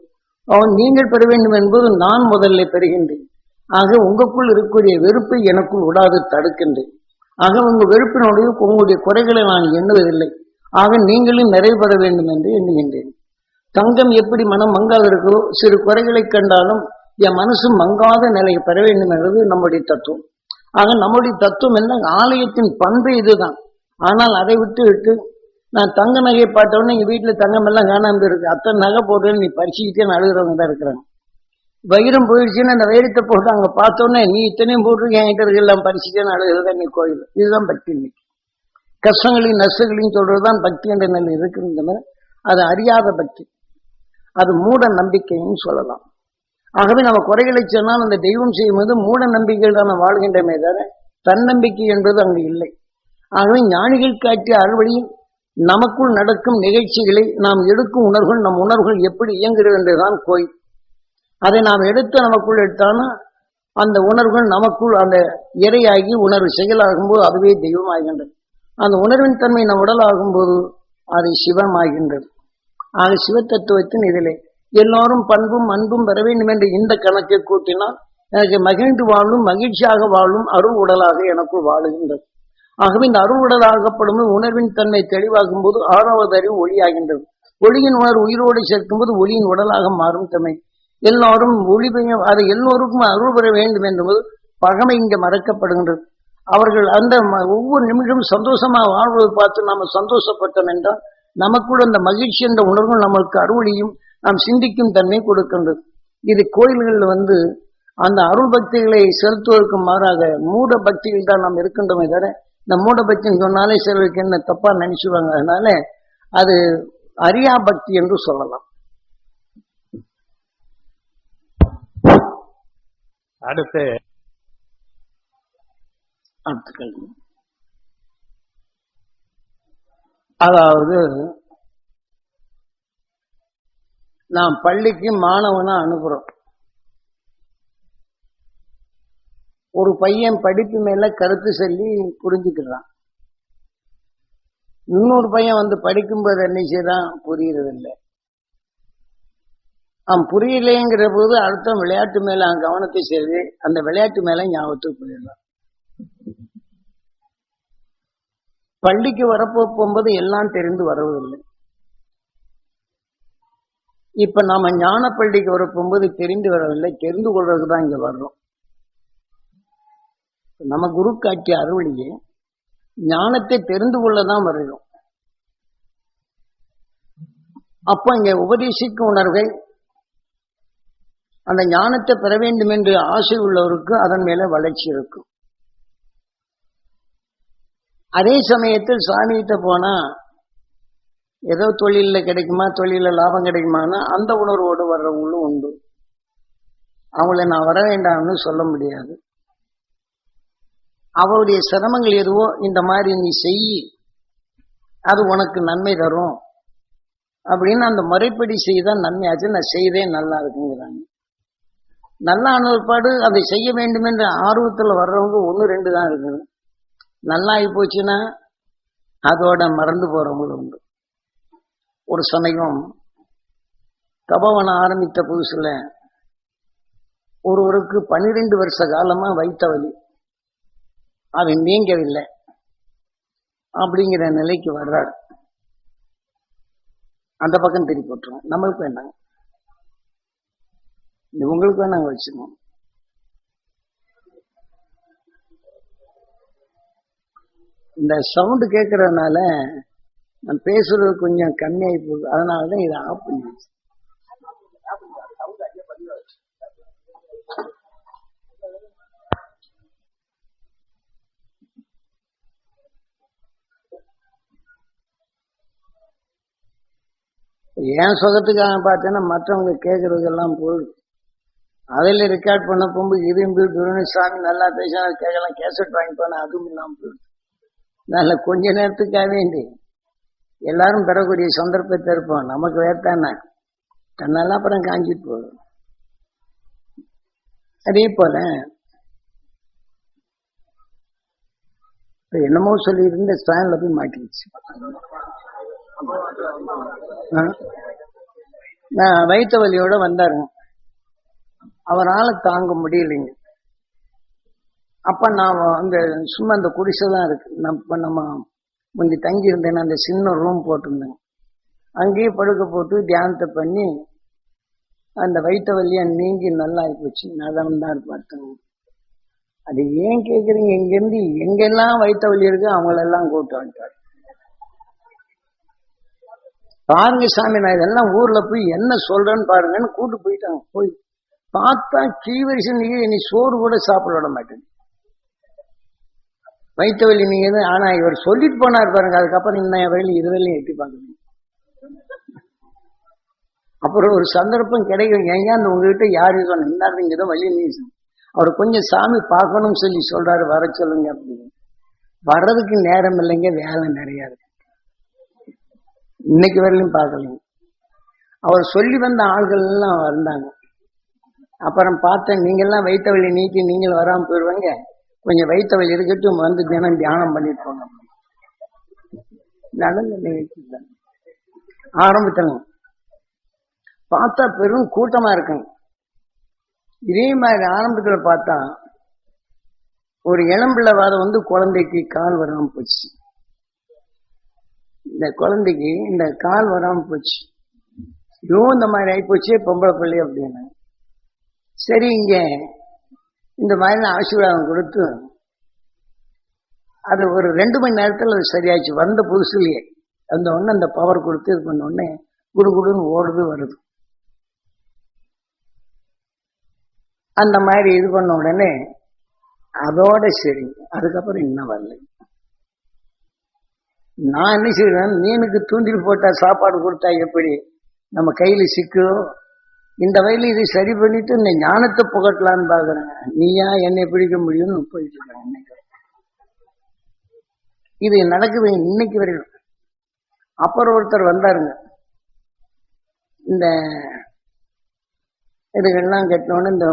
அவன் நீங்கள் பெற வேண்டும் என்பது நான் முதல்ல பெறுகின்றேன். ஆக உங்களுக்குள் இருக்கக்கூடிய வெறுப்பை எனக்குள் விடாது தடுக்கின்றேன். ஆக உங்க வெறுப்பினுடைய உங்களுடைய குறைகளை நான் எண்ணுவதில்லை. ஆக நீங்களும் நிறைவு பெற வேண்டும் என்று எண்ணுகின்றேன். தங்கம் எப்படி மனம் மங்காத இருக்கோ, சிறு குறைகளை கண்டாலும் என் மனசு மங்காத நிலையை பெற வேண்டும் என்பது நம்முடைய தத்துவம். ஆக நம்முடைய தத்துவம் என்ன? ஆலயத்தின் பண்பு இதுதான். ஆனால் அதை விட்டு நான் தங்க நகையை பார்த்தோன்னே எங்க வீட்டுல தங்கம் எல்லாம் காணாம இருக்கு, அத்தனை நகை போட்டு நீ பறிச்சுக்கிட்டே அழுகிறவங்க தான் இருக்கிறாங்க. வைரம் போயிடுச்சுன்னா அந்த வைரத்தை போட்டு அங்க பார்த்தோன்னே நீ இத்தனையும் போட்டிருக்க என்கிட்ட இருக்கு எல்லாம் பறிச்சுட்டேன்னு அழுகிறதா நீ கோயில். இதுதான் பக்தி. இன்னைக்கு கஷ்டங்களையும் நஷ்டங்களையும் சொல்றதுதான் பக்தி என்ற நிலை இருக்குங்கிற அது அறியாத பக்தி, அது மூட நம்பிக்கைன்னு சொல்லலாம். ஆகவே நம்ம குறைகளை சொன்னால் அந்த தெய்வம் செய்யும்போது மூட நம்பிக்கைகள் தான் வாழ்கின்றமே தவிர தன்னம்பிக்கை என்பது அங்கு இல்லை. ஆகவே ஞானிகள் காட்டிய அறுவழியில் நமக்குள் நடக்கும் நிகழ்ச்சிகளை நாம் எடுக்கும் உணர்வுகள், நம் உணர்வுகள் எப்படி இயங்குகிறது என்றுதான் கோயில். அதை நாம் எடுத்து நமக்குள் எடுத்தாலும் அந்த உணர்வுகள் நமக்குள் அந்த இறையாகி உணர்வு செயலாகும்போது அதுவே தெய்வம் ஆகின்றது. அந்த உணர்வின் தன்மை நம் உடல் ஆகும்போது அது சிவமாகின்றது. ஆக சிவ தத்துவத்தின் இதிலே எல்லோரும் பண்பும் அன்பும் பெற வேண்டும் என்று இந்த கணக்கை கூட்டினால் எனக்கு மகிழ்ந்து வாழும் மகிழ்ச்சியாக வாழும் அருள் உடலாக எனக்குள் வாழுகின்றது. ஆகவே இந்த அருள் உடலாகப்படும் உணர்வின் தன்மை தெளிவாகும் போது ஆறாவது அறிவு ஒளியாகின்றது. ஒளியின் உணர்வு உயிரோடு சேர்க்கும் போது ஒளியின் உடலாக மாறும் தன்மை. எல்லோரும் ஒளி அதை எல்லோருக்கும் அருள் பெற வேண்டும் என்பது பகமை இங்க மறக்கப்படுகின்றது. அவர்கள் அந்த ஒவ்வொரு நிமிஷமும் சந்தோஷமாக வாழ்வதை பார்த்து நாம சந்தோஷப்பட்டோம் என்றால் நமக்குள்ள அந்த மகிழ்ச்சி என்ற உணர்வு நமக்கு அருளியும் நாம் சிந்திக்கும் தன்மை கொடுக்கின்றது. இது கோயில்களில் அந்த அருள் பக்திகளை செலுத்துவதற்கு மாறாக மூட பக்திகள் தான் நாம் இருக்கின்றோமே தவிர இந்த மூட பக்தின்னு சொன்னாலே சிலருக்கு என்ன தப்பா நினைச்சுவாங்க. அதனால அது அரியா பக்தி என்று சொல்லலாம். அடுத்து அதாவது நாம் பள்ளிக்கு மாணவனை அனுப்புறோம். ஒரு பையன் படிப்பு மேல கருத்து சொல்லி புரிஞ்சுக்கிறான். இன்னொரு பையன் வந்து படிக்கும்போது என்ன செய்யறான், புரியுறது இல்லை. அவன் புரியலைங்கிற போது அடுத்த விளையாட்டு மேல அவன் கவனத்தை செலுத்தி அந்த விளையாட்டு மேல ஞாபகத்துக்கு போயிடலாம். பள்ளிக்கு போகும்போது எல்லாம் தெரிந்து வரவில்லை. இப்ப நாம ஞான பள்ளிக்கு வரப்போகும்போது தெரிந்து வரவில்லை, தெரிந்து கொள்றதுக்கு தான் இங்க வர்றோம். நம்ம குரு காட்டிய அருளியே ஞானத்தை தெரிந்து கொள்ளதான் வருகிறோம். அப்ப இங்க உபதேசிக்கும் உணர்வை அந்த ஞானத்தை பெற வேண்டும் என்று ஆசை உள்ளவருக்கு அதன் மேல வளர்ச்சி இருக்கும். அதே சமயத்தில் சாமிகிட்ட போனா ஏதோ தொழில கிடைக்குமா, தொழில லாபம் கிடைக்குமானா அந்த உணர்வோடு வர்றவங்களும் உண்டு. அவங்கள நான் வர வேண்டாம்னு சொல்ல முடியாது. அவருடைய சிரமங்கள் எதுவோ இந்த மாதிரி நீ செய், அது உனக்கு நன்மை தரும் அப்படின்னு அந்த முறைப்படி செய்தால் நன்மையாச்சு. நான் செய்தேன் நல்லா இருக்குங்கிறாங்க. நல்லா அனுப்பாடு அதை செய்ய வேண்டும் என்ற ஆர்வத்துல வர்றவங்க 1-2 தான் இருக்குது. நல்லா ஆகி போச்சுன்னா அதோட மறந்து போறவங்களும் உண்டு. ஒரு சமயம் தபவனம் ஆரம்பித்த புதுசுல ஒருவருக்கு 12 வருஷ காலமா வைத்த வலி, அது நீங்கவில்லை. அப்படிங்கிற நிலைக்கு வர்றாரு. அந்த பக்கம் திருப்பி போட்டுருவோம். நம்மளுக்கு வேண்டாங்க, உங்களுக்கு வேணாங்க வச்சுக்கோங்க. இந்த சவுண்டு கேட்கறதுனால நான் பேசுறது கொஞ்சம் கம்மியாகி போகுது. அதனாலதான் இதை ஆஃப் பண்ணி வச்சு. ஏன் சுகத்துக்காக பார்த்தேன்னா மற்றவங்க கேட்கறதுக்கெல்லாம் போயிடும். அதில் ரெக்கார்ட் பண்ண போகும்போது இரும்பு துருணசாமி நல்லா பேசினா கேட்கலாம், கேசட் வாங்கி போனா அதுவும் இல்லாமல் போயிடும். நல்ல கொஞ்ச நேரத்துக்காக வேண்டி எல்லாரும் பெறக்கூடிய சந்தர்ப்பத்தை இருப்போம். நமக்கு வேர்த்தானே தன்னால அப்புறம் காஞ்சிட்டு போகும். அதே போல என்னமோ சொல்லி இருந்த ஸ்டாண்ட்ல போய் மாட்டிடுச்சு. நான் வயிற்று வலியோட வந்தாருங்க. அவரால் தாங்க முடியலைங்க. அப்ப நான் அந்த சும்மா அந்த குடிசைதான் இருக்கு. நம்ம முந்தி தங்கி இருந்தேன். அந்த சின்ன ரூம் போட்டிருந்தேங்க. அங்கேயே படுக்க போட்டு தியானத்தை பண்ணி அந்த வயிற்று வலியா நீங்கி நல்லா ஆயிப்போச்சு. நலம் தான் பார்த்தேங்க. அது ஏன் கேக்குறீங்க? இங்கிருந்து எங்கெல்லாம் வயிற்று வலி இருக்கு அவங்களெல்லாம் கூப்பிட்டு வந்துட்டாரு. பாருங்க சாமி, நான் இதெல்லாம் ஊர்ல போய் என்ன சொல்றேன்னு பாருங்கன்னு கூட்டு போயிட்டாங்க. போய் பார்த்தா கீவரிசு நீ சோறு கூட சாப்பிட விட மாட்டேன். வயிற்று வலி நீங்க. ஆனா இவர் சொல்லிட்டு போனார் பாருங்க. அதுக்கப்புறம் இன்னும் வரையிலும் இதுவரையிலும் எட்டி பார்க்கணும். அப்புறம் ஒரு சந்தர்ப்பம் கிடைக்கும். ஏங்க அந்த உங்ககிட்ட யாரு சொன்ன இன்னாரு இங்க தான் வழி நீ அவர் கொஞ்சம் சாமி பார்க்கணும்னு சொல்லி சொல்றாரு, வர சொல்லுங்க அப்படின்னு. வர்றதுக்கு நேரம் இல்லைங்க, வேலை நிறைய இருக்கு. இன்னைக்கு வரையிலும் பார்க்கலைங்க. அவர் சொல்லி வந்த ஆள்கள் எல்லாம் வந்தாங்க. அப்புறம் பார்த்தேன், நீங்க எல்லாம் வயிற்று வலி நீக்கி நீங்கள் வராம போயிடுவாங்க, கொஞ்சம் வயிற்று வலி இருக்கட்டும் வந்து தினம் தியானம் பண்ணிட்டு போங்க. நடந்த நிகழ்ச்சி ஆரம்பித்தாங்க. பார்த்தா பெரும் கூட்டமா இருக்குங்க. இதே மாதிரி ஆரம்பத்துல பார்த்தா ஒரு இளம்பிள்ளவாதம் வந்து குழந்தைக்கு கால் வராம போச்சு. இந்த குழந்தைக்கு இந்த கால் வராம போச்சு. இதுவும் இந்த மாதிரி ஆயிப்போச்சு, பொம்பளை பிள்ளை அப்படின்னு. சரி, இங்க இந்த மாதிரி ஆசீர்வாதம் கொடுத்து அது ஒரு 2 மணி நேரத்தில் அது சரியாச்சு. வந்த புதுசுலயே அந்த ஒண்ணு அந்த பவர் கொடுத்து இது பண்ண உடனே குடுகுடுன்னு ஓடுது வருது. அந்த மாதிரி இது பண்ண உடனே அதோட சரி. அதுக்கப்புறம் இன்னும் வரல. நான் என்ன செய்வேன், மீனுக்கு தூண்டில் போட்டா சாப்பாடு கொடுத்தா எப்படி நம்ம கையில சிக்கும், இந்த வயலில் இதை சரி பண்ணிட்டு இந்த ஞானத்தை புகட்டலான்னு பாக்குறாங்க. நீயா என்னை பிடிக்க முடியும்னு போயிட்டு இருக்காங்க இன்னைக்கு. இது நடக்குது இன்னைக்கு வரையும். அப்புறம் ஒருத்தர் வந்தாருங்க, இந்த இதுகள்லாம் கட்டினோன்னு இந்த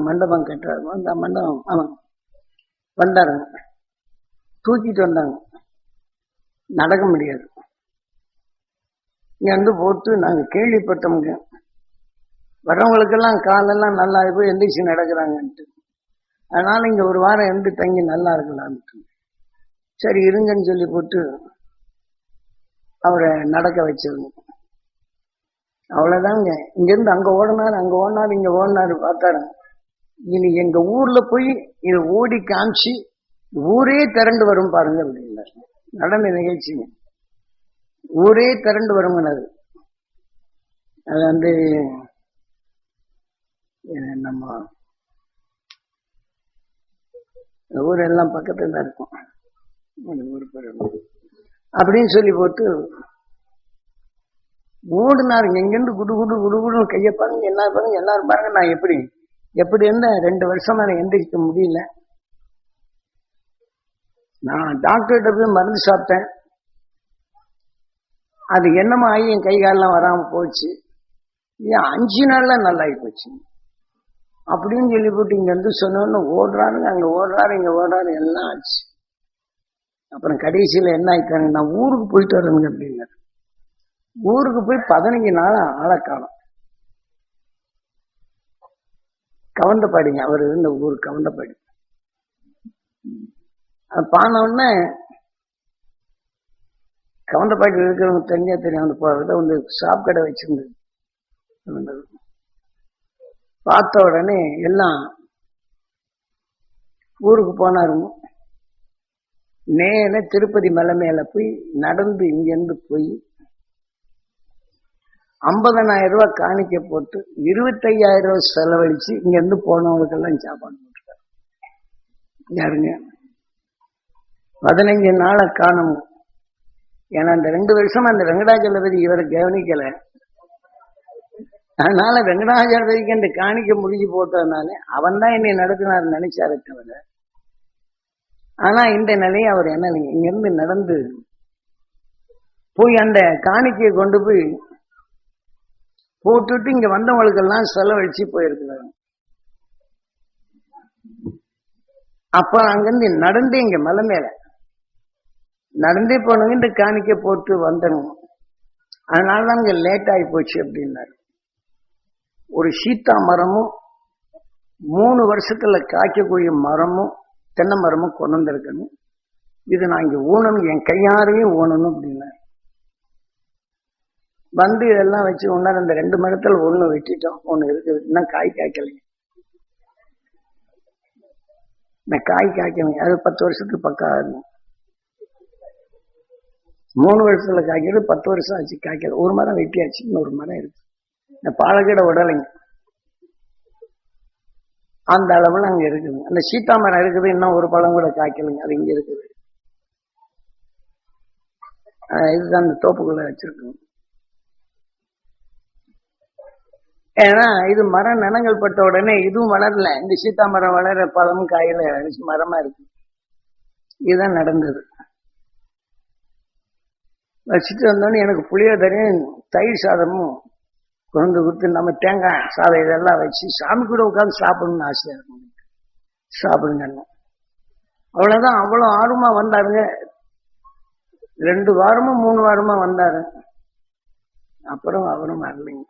மண்டபம் கட்டுறாங்க, அந்த மண்டபம் அவன் வந்தாருங்க, தூக்கிட்டு வந்தாங்க, நடக்க முடியாது. இங்க வந்து போட்டு நாங்க கேள்விப்பட்டோம்ங்க, வர்றவங்களுக்கெல்லாம் காலெல்லாம் நல்லா போய் எந்திரிச்சு நடக்கிறாங்கன்ட்டு. அதனால இங்க ஒரு வாரம் இருந்து தங்கி நல்லா இருக்கலான்ட்டு சரி இருங்கன்னு சொல்லி போட்டு அவரை நடக்க வச்சிருங்க. அவ்வளவுதாங்க. இங்க இருந்து அங்க ஓடினாரு, அங்க ஓடினாரு, இங்க ஓடினாரு, பார்த்தாருங்க. இனி எங்க ஊர்ல போய் இது ஓடி காமிச்சு ஊரே திரண்டு வரும் பாருங்க அப்படின்னாரு. நடன நிகழ்ச்சிங்க, ஊரே திரண்டு வரும்னாரு. அது வந்து நம்ம ஊரெல்லாம் பக்கத்துல தான் இருக்கும், ஊர் பேர் அப்படின்னு சொல்லி போட்டு ஓடுனாருங்க. இங்கிருந்து குடு குடு குடு குடுன்னு கையை பாருங்க, எல்லாரும் பாருங்க, எல்லாரும் பாருங்க. நான் எப்படி இருந்த 2 வருஷமா எனக்கு எந்திரிக்க முடியல. நான் டாக்டர்கிட்ட போய் மருந்து சாப்பிட்டேன், அது என்னமா ஆகி என் கை காலெல்லாம் வராம போச்சு. ஏன் 5 நாள்ல நல்லாகி போச்சு அப்படின்னு சொல்லி போட்டு இங்க வந்து சொன்னோன்னு ஓடுறாருங்க, அங்க ஓடுறாரு, இங்க ஓடுறாரு, எல்லாம் ஆச்சு. அப்புறம் கடைசியில என்ன ஆயிட்டாங்க, நான் ஊருக்கு போயிட்டு வரேங்க அப்படின்னாரு. ஊருக்கு போய் 15 நாள் ஆளை காணோம். கவந்தப்பாடிங்க, அவர் இருந்த ஊர் கவந்தப்பாடி. பானோடனே கவந்தப்பாடி இருக்கிறவங்க தெரிஞ்சா தெரியும், அந்த போறத வந்து ஷாப் கடை வச்சிருந்தது. பார்த்த உடனே எல்லாம் ஊருக்கு போனாருங்க. நேர திருப்பதி மலை மேல போய் நடந்து இங்கிருந்து போய் 50,000 ரூபாய் காணிக்க போட்டு 25,000 ரூபாய் செலவழிச்சு இங்க இருந்து போனவங்களுக்கெல்லாம் சாப்பாடு போட்டுருக்காரு. யாருங்க 15 நாளை காணணும். ஏன்னா அந்த 2 வருஷமா அந்த வெங்கடாஜலபதி இவரை கவனிக்கல, அதனால வெங்கடாஜலபதிக்கு அந்த காணிக்க முடிஞ்சு போட்டதுனால அவன் தான் என்னை நடத்தினார் நினைச்சாரு தவிர. ஆனா இந்த நிலையை அவர் என்ன இங்க இருந்து நடந்து போய் அந்த காணிக்கையை கொண்டு போய் போட்டுட்டு இங்க வந்தவங்களுக்கெல்லாம் செலவழிச்சு போயிருக்கிறாங்க. அப்ப அங்கிருந்து நடந்து இங்க மலை மேல நடந்தே போனவங்க இந்த காணிக்க போட்டு வந்துடணும். அதனாலதான் இங்க லேட் ஆகி போச்சு அப்படின்னாரு. ஒரு சீத்தா மரமும் 3 வருஷத்துல காய்க்கக்கூடிய மரமும் தென்னை மரமும் கொண்டு வந்திருக்கணும். இது நான் இங்க ஊனணும், என் கையாரையும் ஊனணும் அப்படின்னாரு. வந்து இதெல்லாம் வச்சு ஒன்னாரு அந்த 2 மரத்துல 1 வெட்டிட்டோம், 1 இருக்குது, இன்னும் காய் காய்க்கலைங்க. நான் காய் காய்க்கலைங்க, அது 10 வருஷத்துக்கு பக்கம் ஆகும். 3 வருஷத்துல காய்க்கிறது 10 வருஷம் ஆச்சு காய்க்கல. 1 மரம் வெட்டியாச்சு, இன்னொரு மரம் இருக்கு. இந்த பாலக்கீட உடலைங்க, அந்த அளவுல அங்க இருக்குது. அந்த சீத்தா மரம் இருக்குது, இன்னும் ஒரு பழம் கூட காய்க்கலைங்க, அது இங்க இருக்குது. இதுதான் அந்த தோப்புக்குள்ள வச்சிருக்கோம். ஏன்னா இது மரம் நனங்கள் பட்ட உடனே இதுவும் வளரல, இந்த சீத்தா மரம் வளர பழமும் காயில மரமா இருக்கு. இதுதான் நடந்தது. வச்சுட்டு வந்தோடனே எனக்கு புளியோதரையும் தயிர் சாதமும் கொண்டு கொடுத்து, நம்ம தேங்காய் சாதம் இதெல்லாம் வச்சு சாமி கூட உட்காந்து சாப்பிடணும்னு ஆசையா இருக்கும். சாப்பிடுங்க, அவ்வளவுதான். அவ்வளவு ஆர்வமா வந்தாருங்க. 2 வாரமா 3 வாரமா வந்தாரு. அப்புறம் அவரும் வரலைங்க.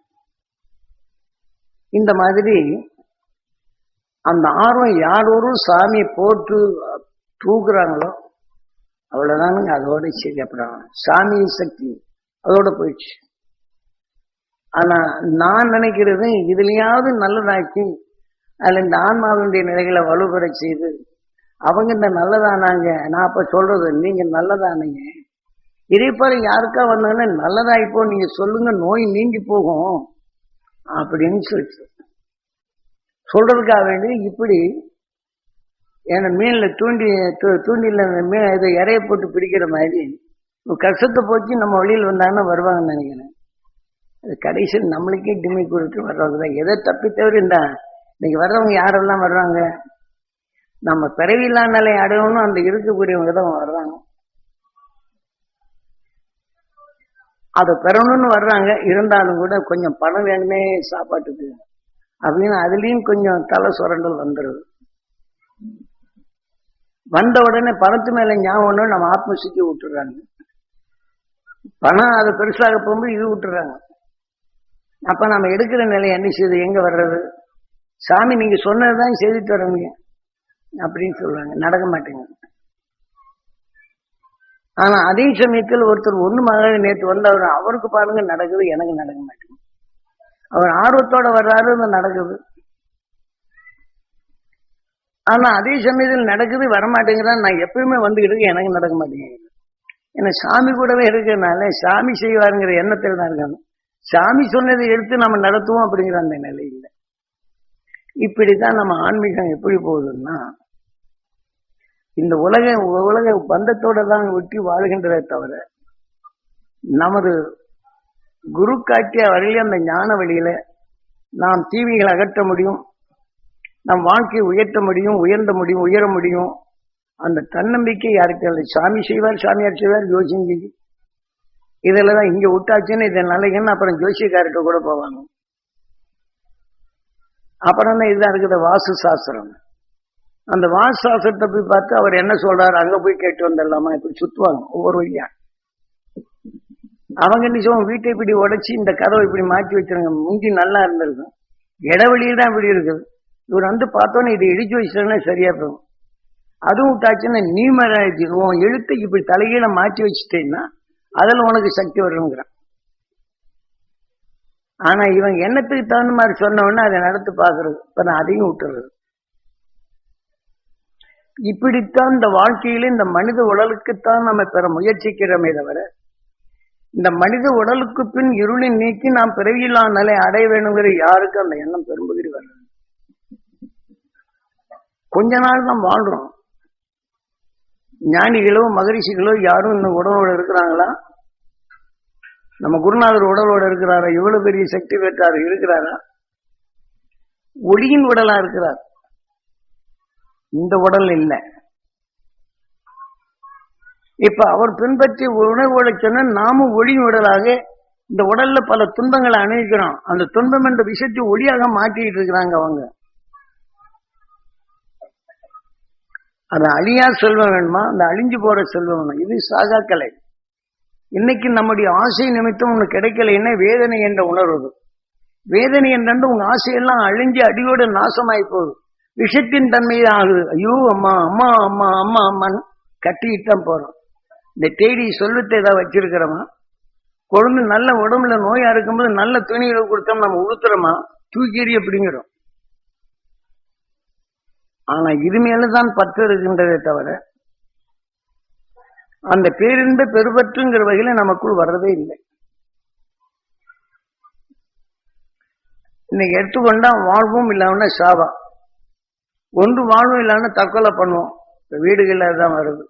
இந்த மாதிரி அந்த ஆர்வம் யார் ஒரு சாமியை போட்டு தூக்குறாங்களோ அவ்வளவுதானுங்க, அதோட சரி. அப்புறம் சாமி சக்தி அதோட போயிடுச்சு. ஆனா நான் நினைக்கிறது இதுலயாவது நல்லதாக்கி அதுல இந்த ஆன்மாவினுடைய நிலைகளை வலுப்பெற செய்து அவங்க இந்த நல்லதானாங்க. நான் அப்ப சொல்றது, நீங்க நல்லதானீங்க, இதே போல யாருக்கா வந்தாங்கன்னா நல்லதாயிப்போ நீங்க சொல்லுங்க, நோய் நீங்கி போகும் அப்படின்னு சொல்றதுக்காக வேண்டி இப்படி ஏன்னா மீன்ல தூண்டில இதை இறைய போட்டு பிடிக்கிற மாதிரி கஷ்டத்தை போச்சு நம்ம வழியில் வந்தாங்கன்னா வருவாங்கன்னு நினைக்கிறேன். அது கடைசியில் நம்மளுக்கே டிமி கொடுத்து வர்றவங்க தான். எதை தப்பி தவிர இன்னைக்கு வர்றவங்க யாரெல்லாம் வர்றாங்க, நம்ம பிறவில்லா நிலை அடையணும்னு அந்த இருக்கக்கூடியவங்க தான் வர்றாங்க. அதை பெறணும்னு வர்றாங்க. இருந்தாலும் கூட கொஞ்சம் பணம் வேணுமே சாப்பாட்டுக்கு அப்படின்னு அதுலயும் கொஞ்சம் தலை சுரண்டல் வந்துடுது. வந்த உடனே பணத்து மேல ஞாபகம் நம்ம ஆத்மசித்தி விட்டுறாங்க. பணம் அது பெருசாக போகும்போது இது விட்டுறாங்க. அப்ப நம்ம எடுக்கிற நிலை என்ன செய்யுது, எங்க வர்றது? சாமி நீங்க சொன்னதுதான் செய்துட்டு வரீங்க அப்படின்னு சொல்றாங்க, நடக்க மாட்டேங்குது. ஆனா அதே சமயத்தில் ஒருத்தர் ஒண்ணுமாக நேற்று வந்தவர், அவருக்கு பாருங்க நடக்குது, எனக்கு நடக்க மாட்டேங்குது. அவர் ஆர்வத்தோட வர்றாரு, நடக்குது. ஆனா அதே சமயத்தில் நடக்குது, வரமாட்டேங்கிறான். நான் எப்பயுமே வந்துகிட்டு எனக்கு நடக்க மாட்டேங்குது. ஏன்னா சாமி கூடவே இருக்கிறதுனால சாமி செய்வாருங்கிற எண்ணத்தில் தான் இருக்காங்க. சாமி சொன்னதை எடுத்து நம்ம நடத்துவோம் அப்படிங்கிற அந்த நிலையில் இப்படித்தான் நம்ம ஆன்மீகம் எப்படி போகுதுன்னா, இந்த உலக பந்தத்தோட தான் ஒட்டி வாழ்கின்றதை தவிர நமது குரு காட்டிய வழியில அந்த ஞான வழியில நாம் தீமைகளை அகற்ற முடியும், நம் வாழ்க்கையை உயர்த்த முடியும், உயர முடியும். அந்த தன்னம்பிக்கை யாருக்கு இல்லை. சாமி செய்வார், சாமியார் செய்வார், ஜோசியம் செய்யும். இதில் தான் இங்கே விட்டாச்சுன்னு இதை நல்லைன்னு அப்புறம் ஜோசியக்கார்கிட்ட கூட போவாங்க. அப்புறம் தான் இதுதான் இருக்குது வாஸ்து சாஸ்திரம். அந்த வாஸ்து சாஸ்திரத்தை போய் பார்த்து அவர் என்ன சொல்றாரு, அங்க போய் கேட்டு வந்துடலாமா, இப்படி சுத்துவாங்க ஒவ்வொரு வழியா. அவங்க என்ன சொல்லுவாங்க, வீட்டை இப்படி உடைச்சி இந்த கதவை இப்படி மாற்றி வச்சிருங்க, முந்தி நல்லா இருந்திருக்கும், இடவெளியில் தான் இப்படி இருக்குது. இவர் வந்து பார்த்தோன்னே இதை இடிச்சு வச்சிட்டோன்னா சரியா போகும். அதுவும் விட்டாச்சுன்னா நீ மாதிரி உன் எழுத்தை இப்படி தலைகீழ மாற்றி வச்சுட்டேன்னா அதுல உனக்கு சக்தி வருங்கிறான். ஆனா இவன் எண்ணத்துக்கு தகுந்த மாதிரி சொன்ன உடனே அதை நடத்து பாக்குறது. இப்ப நான் அதையும் விட்டுறது. இப்படித்தான் இந்த வாழ்க்கையில இந்த மனித உடலுக்குத்தான் நம்ம பெற முயற்சிக்கிறோமே தவிர, இந்த மனித உடலுக்கு பின் இருளை நீக்கி நாம் பிறவியில்லா நிலை அடைய வேணுங்கிற யாருக்கு அந்த எண்ணம் பெரும்பகுதி வர்றது. கொஞ்ச நாள் தான் வாழ்றோம். ஞானிகளோ மகரிஷிகளோ யாரும் இன்னும் உடலோட இருக்கிறாங்களா? நம்ம குருநாதர் உடலோட இருக்கிறாரா? இவ்வளவு பெரிய சக்தி பெற்றாரு இருக்கிறாரா? ஒளியின் உடலா இருக்கிறார், இந்த உடல் இல்லை. இப்ப அவர் பின்பற்றி உணர்வோட சொன்ன நாமும் ஒளியின் உடலாக இந்த உடல்ல பல துன்பங்களை அணிவிக்கிறோம். அந்த துன்பம் என்ற விஷயத்தை ஒளியாக மாற்றிட்டு இருக்கிறாங்க அவங்க. அது அழியா செல்வம் வேணுமா, அந்த அழிஞ்சு போற செல்வம் வேணும். இது சாகா கலை. இன்னைக்கு நம்முடைய ஆசை நிமித்தம் ஒண்ணு கிடைக்கலைன்னா வேதனை என்ற உணர்வு. வேதனை என்றாண்டு உங்க ஆசையெல்லாம் அழிஞ்சு அடியோடு நாசமாயி போகுது. விஷத்தின் தன்மையே ஆகுது. ஐயோ அம்மா அம்மா அம்மா அம்மா அம்மான்னு கட்டிக்கிட்டான் போறோம். இந்த தேடி சொல்வத்தை ஏதாவது வச்சிருக்கிறோமா? குழந்தை நல்ல உடம்புல நோயா இருக்கும்போது நல்ல துணிகளை கொடுத்தோம் நம்ம உடுத்துறோமா? தூக்கி அப்படிங்கிறோம். ஆனா இது மேலதான் பற்று இருக்கின்றதே தவிர அந்த பேரின்ப பெருபற்றுங்கிற வகையில நமக்குள் வர்றதே இல்லை. இன்னைக்கு எடுத்துக்கொண்டா வாழ்வும் இல்லாம சாவா, ஒன்று வாழ்வும் இல்லாம தற்கொலை பண்ணுவோம். வீடுகள்ல தான் வருது.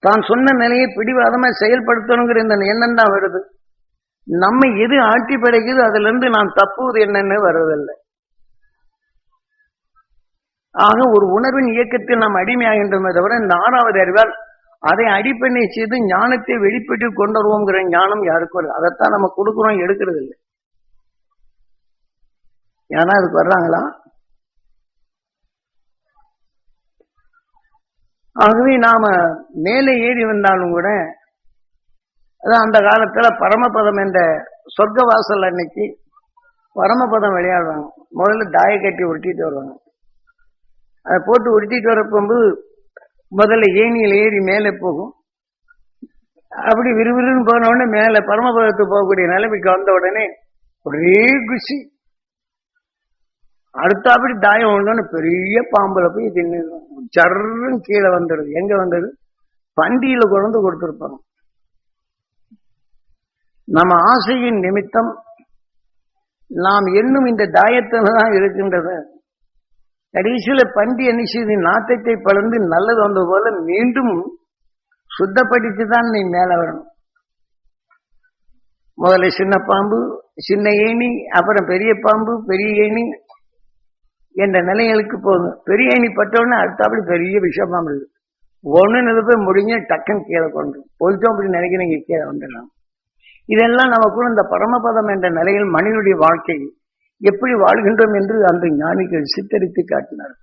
தான் சொன்ன நிலையை பிடிவாதமா செயல்படுத்தணுங்கிற இந்த எண்ணம் தான் வருது. நம்ம எது ஆட்சி படைக்குது அதுல இருந்து நான் தப்புவது என்னன்னு வருவதில்லை. ஆக ஒரு உணர்வின் இயக்கத்தில் நாம் அடிமையாகின்றோமே தவிர இந்த ஆறாவது அறிவால் அதை அடிப்படை செய்து ஞானத்தை வெளிப்பட்டு கொண்டு வருவோங்கிற ஞானம் யாருக்கும் வருது. அதைத்தான் நம்ம கொடுக்குறோம், எடுக்கிறது இல்லை. ஏன்னா அதுக்கு வர்றாங்களா? ஆகவே நாம மேலே ஏறி வந்தாலும் கூட அதான் அந்த காலத்துல பரமபதம் என்ற சொர்க்க வாசல் அன்னைக்கு பரமபதம் விளையாடுவாங்க. முதல்ல தாய கட்டி உருட்டிட்டு வருவாங்க. அதை போட்டு உருட்டிட்டு வர போகும்போது முதல்ல ஏணியில் ஏறி மேலே போகும். அப்படி விறுவிறுன்னு போன உடனே மேல பரமபதத்துக்கு போகக்கூடிய நிலைமைக்கு வந்த உடனே ஒரே குஷி. அடுத்தபடி தாயம் ஒண்ணு பெரிய பாம்புல போய் தின்னு சர்ன்னு கீழே வந்துடுது. எங்க வந்தது? பண்டிகையில கொண்டு கொடுத்துருப்பாங்க. நம்ம ஆசையின் நிமித்தம் நாம் என்னும் இந்த தாயத்துல தான் இருக்கின்றது. கடைசியில பண்டி என்ன செய்து நாட்டத்தை பலர்ந்து நல்லது வந்த போல மீண்டும் சுத்தப்படுத்தி தான் நீ மேல வரணும். முதல்ல சின்ன பாம்பு, சின்ன ஏணி, அப்புறம் பெரிய பாம்பு, பெரிய ஏணி என்ற நிலைகளுக்கு போகும். பெரிய ஏணி பட்டவுடனே அடுத்தாப்படி பெரிய விஷப்பாம்பு இருக்கு. ஒண்ணு போய் முடிஞ்ச டக்குன்னு கீழே கொண்டு போயிட்டோம் அப்படி நினைக்கிறீங்க, கீழே வந்துடலாம். இதெல்லாம் நமக்குள்ள இந்த பரமபதம் என்ற நிலையில் மனிதனுடைய வாழ்க்கை எப்படி வாழ்கின்றோம் என்று அந்த ஞானிகள் சித்தரித்து காட்டினார்.